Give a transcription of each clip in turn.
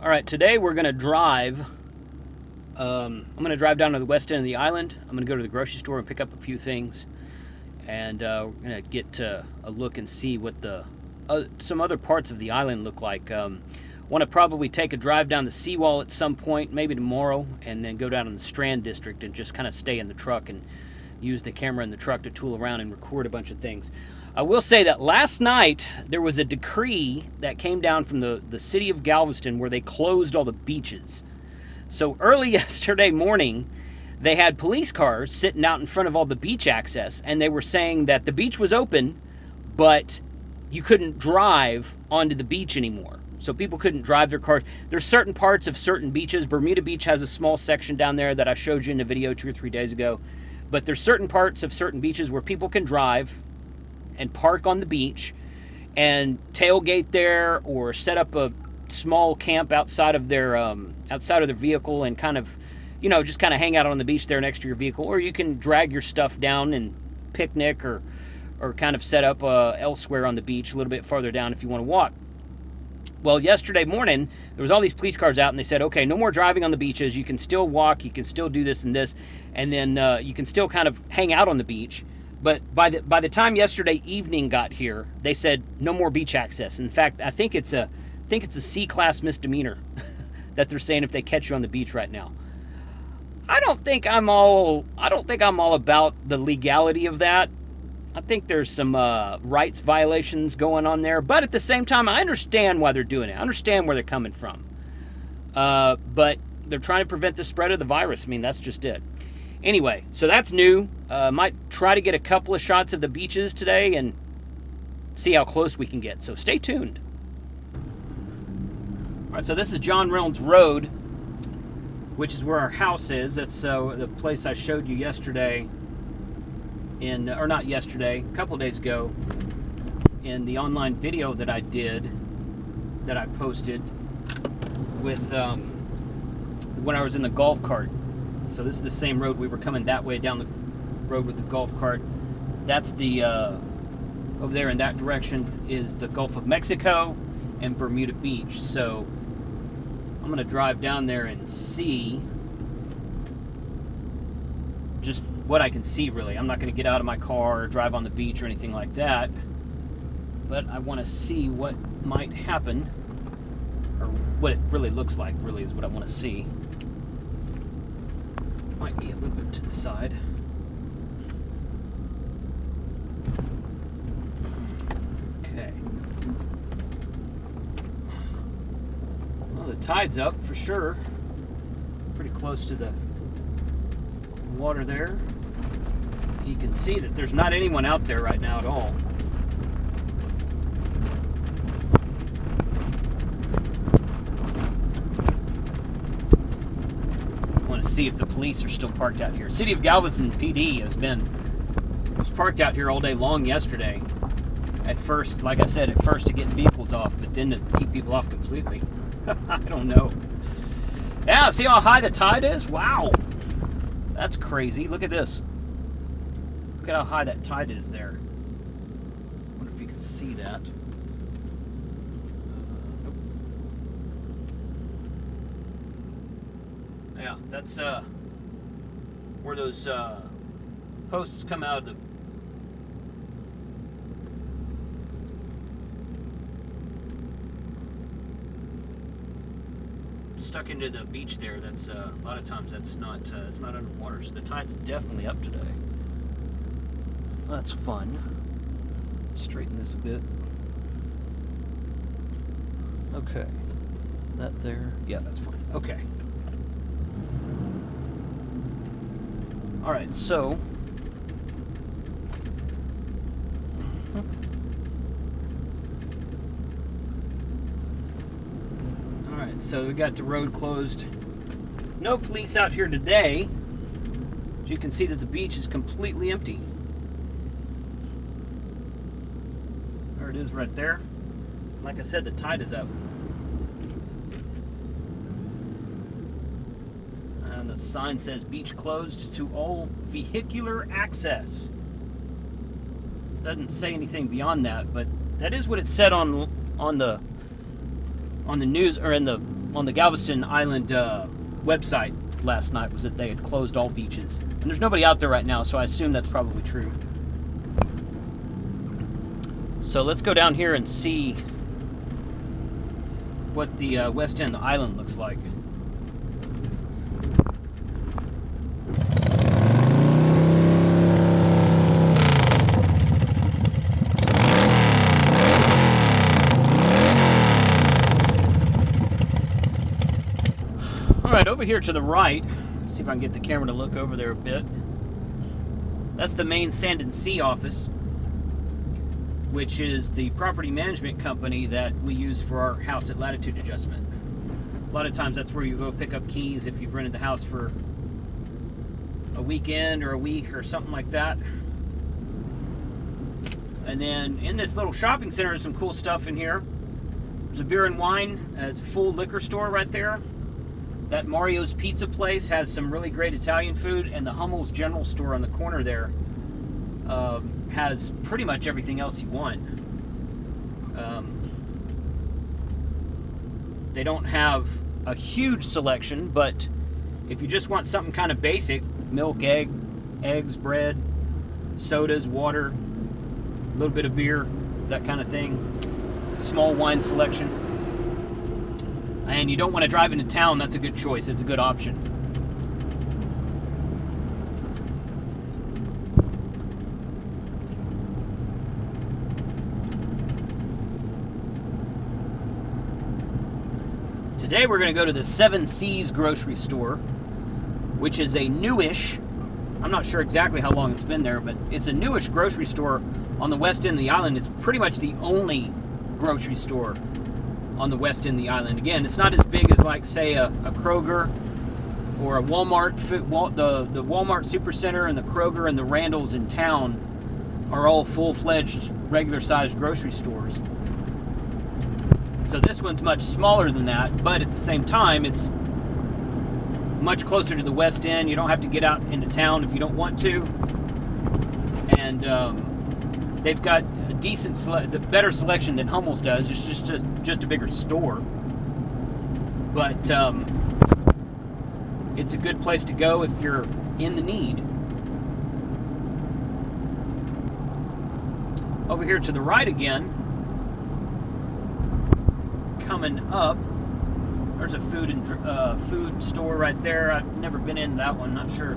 All right, today we're going to drive. I'm going to drive down to the west end of the island. I'm going to go to the grocery store and pick up a few things. And we're going to get a look and see what the some other parts of the island look like. Want to probably take a drive down the seawall at some point, maybe tomorrow, and then go down in the Strand District and just kind of stay in the truck and use the camera in the truck to tool around and record a bunch of things. I will say that last night there was a decree that came down from the city of Galveston where they closed all the beaches. So early yesterday morning, they had police cars sitting out in front of all the beach access, and they were saying that the beach was open, but you couldn't drive onto the beach anymore. So people couldn't drive their cars. There's certain parts of certain beaches. Bermuda Beach has a small section down there that I showed you in a video 2 or 3 days ago. But there's certain parts of certain beaches where people can drive and park on the beach and tailgate there or set up a small camp outside of their vehicle and kind of, just kind of hang out on the beach there next to your vehicle. Or you can drag your stuff down and picnic or kind of set up elsewhere on the beach a little bit farther down if you want to walk. Well, yesterday morning, there was all these police cars out, and they said, okay, no more driving on the beaches. You can still walk. You can still do this and this. And then you can still kind of hang out on the beach. But by the time yesterday evening got here, they said no more beach access. In fact, I think it's a C-class misdemeanor that they're saying if they catch you on the beach right now. I don't think I'm all about the legality of that. I think there's some rights violations going on there, but at the same time, I understand why they're doing it. I understand where they're coming from. But they're trying to prevent the spread of the virus. I mean, that's just it. Anyway, so that's new. Might try to get a couple of shots of the beaches today and see how close we can get. So stay tuned. All right, so this is John Reynolds Road, which is where our house is. That's the place I showed you yesterday, or not yesterday, a couple of days ago, in the online video that I did, that I posted with when I was in the golf cart. So this is the same road. We were coming that way down the road with the golf cart. That's the, over there in that direction is the Gulf of Mexico and Bermuda Beach. So I'm going to drive down there and see just what I can see, really. I'm not going to get out of my car or drive on the beach or anything like that. But I want to see what might happen, or what it really looks like, really, is what I want to see. Might be a little bit to the side. Okay. Well, the tide's up for sure. Pretty close to the water there. You can see that there's not anyone out there right now at all. See if the police are still parked out here. City of Galveston PD was parked out here all day long yesterday. At first, like I said, to get vehicles off, but then to keep people off completely. I don't know. Yeah, see how high the tide is? Wow. That's crazy. Look at this. Look at how high that tide is there. I wonder if you can see that. Yeah, that's where those posts come out of the stuck into the beach there. That's a lot of times that's not it's not underwater, so the tide's definitely up today. Well, that's fun. Straighten this a bit. Okay, that there. Yeah, that's fine. Okay. All right, so so we got the road closed. No police out here today. As you can see that the beach is completely empty. There it is right there. Like I said, the tide is up. And the sign says beach closed to all vehicular access. Doesn't say anything beyond that, but that is what it said on the news, or in the on the Galveston Island website last night was that they had closed all beaches. And there's nobody out there right now, so I assume that's probably true. So let's go down here and see what the west end of the island looks like. Alright, over here to the right, see if I can get the camera to look over there a bit. That's the main Sand and Sea office, which is the property management company that we use for our house at latitude adjustment. A lot of times that's where you go pick up keys if you've rented the house for a weekend or a week or something like that. And then in this little shopping center, there's some cool stuff in here. There's a beer and wine, it's a full liquor store right there. That Mario's Pizza place has some really great Italian food, and the Hummel's General Store on the corner there has pretty much everything else you want. They don't have a huge selection, but if you just want something kind of basic, milk, eggs, bread, sodas, water, a little bit of beer, that kind of thing, small wine selection, and you don't want to drive into town, that's a good choice. It's a good option. Today we're going to go to the Seven Seas grocery store, which is a newish, I'm not sure exactly how long it's been there, but it's a newish grocery store on the west end of the island. It's pretty much the only grocery store on the west end of the island. Again, it's not as big as, like, say, a Kroger or a Walmart. The Walmart Supercenter and the Kroger and the Randall's in town are all full-fledged, regular-sized grocery stores. So this one's much smaller than that, but at the same time, it's much closer to the west end. You don't have to get out into town if you don't want to. And they've got a decent, better selection than Hummel's does. It's just a bigger store. But it's a good place to go if you're in the need. Over here to the right again, coming up, there's a food store right there. I've never been in that one, not sure.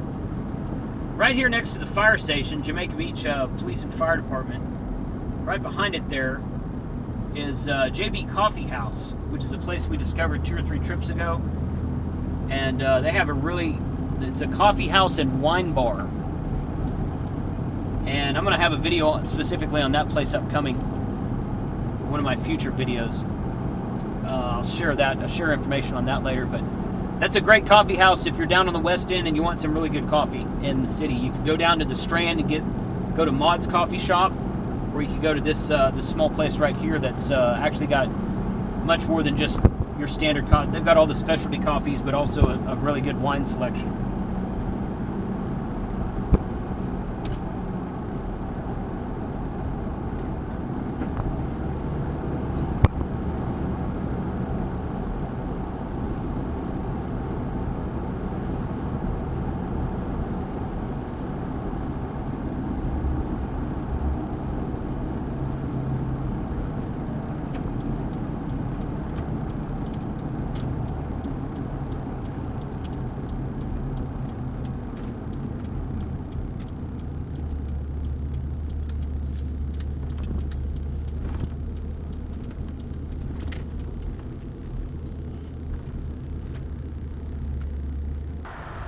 Right here next to the fire station, Jamaica Beach Police and Fire Department, right behind it there is JB Coffee House, which is a place we discovered 2 or 3 trips ago. And they have it's a coffee house and wine bar. And I'm going to have a video specifically on that place upcoming, one of my future videos. I'll share information on that later, but that's a great coffee house if you're down on the west end and you want some really good coffee in the city. You can go down to the Strand and go to Maud's Coffee Shop, or you can go to this small place right here that's actually got much more than just your standard coffee. They've got all the specialty coffees, but also a really good wine selection.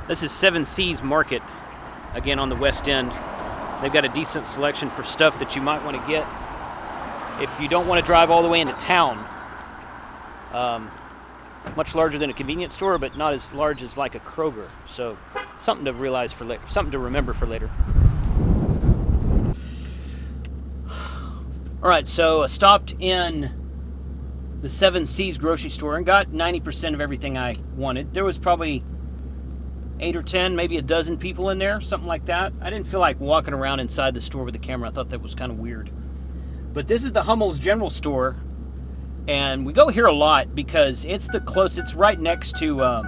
This is Seven Seas Market, again on the west end. They've got a decent selection for stuff that you might want to get if you don't want to drive all the way into town. Much larger than a convenience store, but not as large as like a Kroger. So something to realize for later, something to remember for later. All right, so I stopped in the Seven Seas grocery store and got 90% of everything I wanted. There was probably 8 or 10, maybe a dozen people in there, something like that. I didn't feel like walking around inside the store with the camera. I thought that was kind of weird. But this is the Hummel's General Store, And we go here a lot because it's the close. It's right next to. I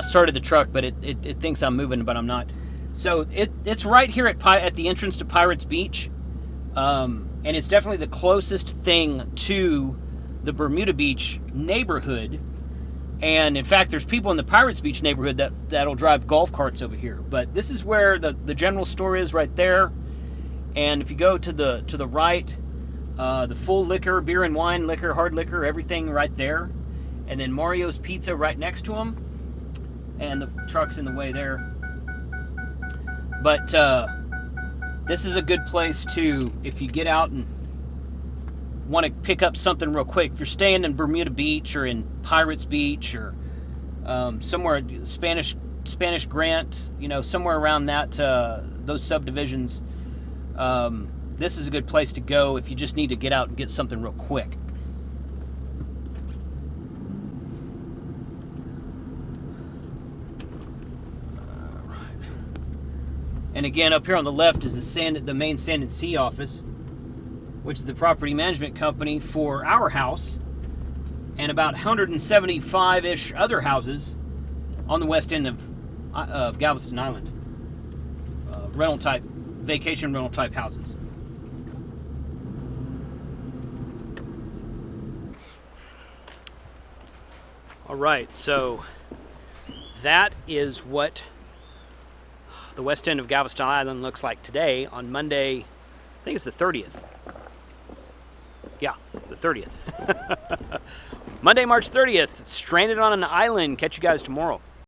started the truck, but it thinks I'm moving, but I'm not. So it's right here at the entrance to Pirates Beach, and it's definitely the closest thing to the Bermuda Beach neighborhood. And in fact, there's people in the Pirates Beach neighborhood that'll drive golf carts over here. But this is where the general store is, right there. And if you go to the right, the full liquor, beer and wine, liquor, hard liquor, everything right there. And then Mario's Pizza right next to them. And the truck's in the way there. But this is a good place to, if you get out and want to pick up something real quick. If you're staying in Bermuda Beach or in Pirates Beach or somewhere, Spanish Grant, somewhere around that, those subdivisions, this is a good place to go if you just need to get out and get something real quick. And again, up here on the left is the main Sand and Sea office, which is the property management company for our house and about 175-ish other houses on the west end of Galveston Island. Vacation rental type houses. All right, so that is what the west end of Galveston Island looks like today on Monday. I think it's the 30th. Yeah, the 30th. Monday, March 30th. Stranded on an island. Catch you guys tomorrow.